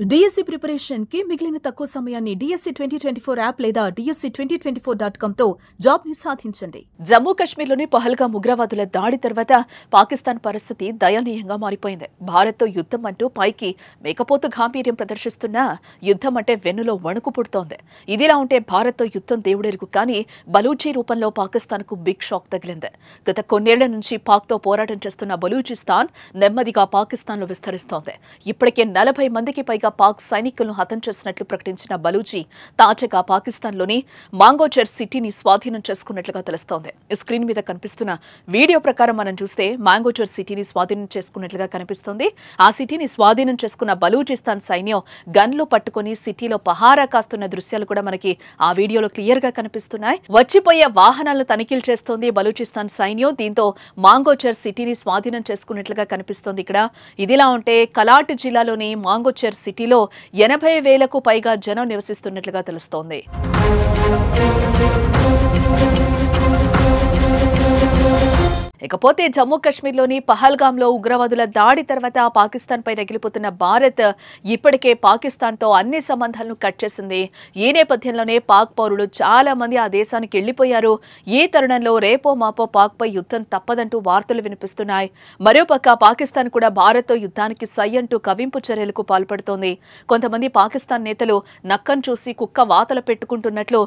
DSC preparation కి మిగిలిన తక్కువ సమయాన్ని డిఎస్సి 2024 యాప్ లేదా DSC2024.com తో జాబ్ ని సాధించండి. జమ్మూ కశ్మీర్లోని పహల్గామ్ ఉగ్రవాదుల దాడి తర్వాత పాకిస్తాన్ పరిస్థితి దయనీయంగా మారిపోయింది. భారత్తో యుద్ధం అంటూ పైకి మేకపోతు గాంభీర్యం ప్రదర్శిస్తున్న యుద్ధం అంటే వెన్నులో వణుకు పుడుతోంది. ఇదిలా ఉంటే భారత్తో యుద్ధం దేవుడెరుగు కానీ బలూచి రూపంలో పాకిస్తాన్కు బిగ్ షాక్ తగిలింది. గత కొన్నేళ్ల నుంచి పాక్తో పోరాటం చేస్తున్న బలూచిస్తాన్ నెమ్మదిగా పాకిస్తాన్లో విస్తరిస్తోంది. ఇప్పటికే 40 మందికి పైగా పాక్ సైనికులను హతం చేసినట్లు ప్రకటించిన బలూచి తాజాగా పాకిస్తాన్లోని మాంగోచర్ సిటీని స్వాధీనం చేసుకున్నట్లుగా తెలుస్తోంది. స్క్రీన్ మీద కనిపిస్తున్న వీడియో ప్రకారం మనం చూస్తే మాంగోచర్ సిటీని స్వాధీనం చేసుకున్నట్లుగా కనిపిస్తోంది. ఆ సిటీని స్వాధీనం చేసుకున్న బలూచిస్తాన్ సైన్యం గన్లు పట్టుకుని సిటీలో పహారా కాస్తున్న దృశ్యాలు కూడా మనకి ఆ వీడియోలో క్లియర్ గా కనిపిస్తున్నాయి. వచ్చిపోయే వాహనాలను తనిఖీలు చేస్తోంది బలూచిస్తాన్ సైన్యం. దీంతో మాంగోచర్ సిటీని స్వాధీనం చేసుకున్నట్లుగా కనిపిస్తోంది. ఇక్కడ ఇదిలా ఉంటే కలాట్ జిల్లాలోని మాంగోచర్ సిటీలో 80,000కు పైగా జనం నివసిస్తున్నట్లుగా తెలుస్తోంది. ఇకపోతే జమ్మూ కశ్మీర్లోని పహల్గామ్లో ఉగ్రవాదుల దాడి తర్వాత పాకిస్తాన్పై రగిలిపోతున్న భారత్ ఇప్పటికే పాకిస్తాన్తో అన్ని సంబంధాలను కట్ చేసింది. ఈ నేపథ్యంలోనే పాక్ పౌరులు చాలా మంది ఆ దేశానికి వెళ్లిపోయారు. ఈ తరుణంలో రేపో మాపో పాక్పై యుద్ధం తప్పదంటూ వార్తలు వినిపిస్తున్నాయి. మరోపక్క పాకిస్తాన్ కూడా భారత్తో యుద్ధానికి సై అంటూ కవింపు చర్యలకు పాల్పడుతోంది. కొంతమంది పాకిస్తాన్ నేతలు నక్కను చూసి కుక్క వాతలు పెట్టుకుంటున్నట్లు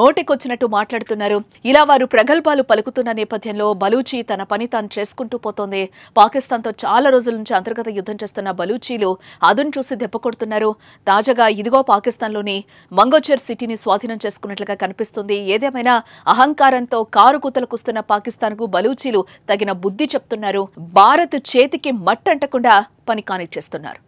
నోటికొచ్చినట్టు మాట్లాడుతున్నారు. ఇలా వారు ప్రగల్భాలు పలుకుతున్న నేపథ్యంలో బలూచి తన పని తాను చేసుకుంటూ పోతోంది. పాకిస్తాన్తో చాలా రోజుల నుంచి అంతర్గత యుద్ధం చేస్తున్న బలూచీలు అదును చూసి దెబ్బకొడుతున్నారు. తాజాగా ఇదిగో పాకిస్తాన్లోని మంగోచర్ సిటీని స్వాధీనం చేసుకున్నట్లుగా కనిపిస్తుంది. ఏదేమైనా అహంకారంతో కారు కూతలకొస్తున్న పాకిస్తాన్కు బలూచీలు తగిన బుద్ధి చెప్తున్నారు. భారత్ చేతికి మట్టంటకుండా పని కానిచ్చేస్తున్నారు.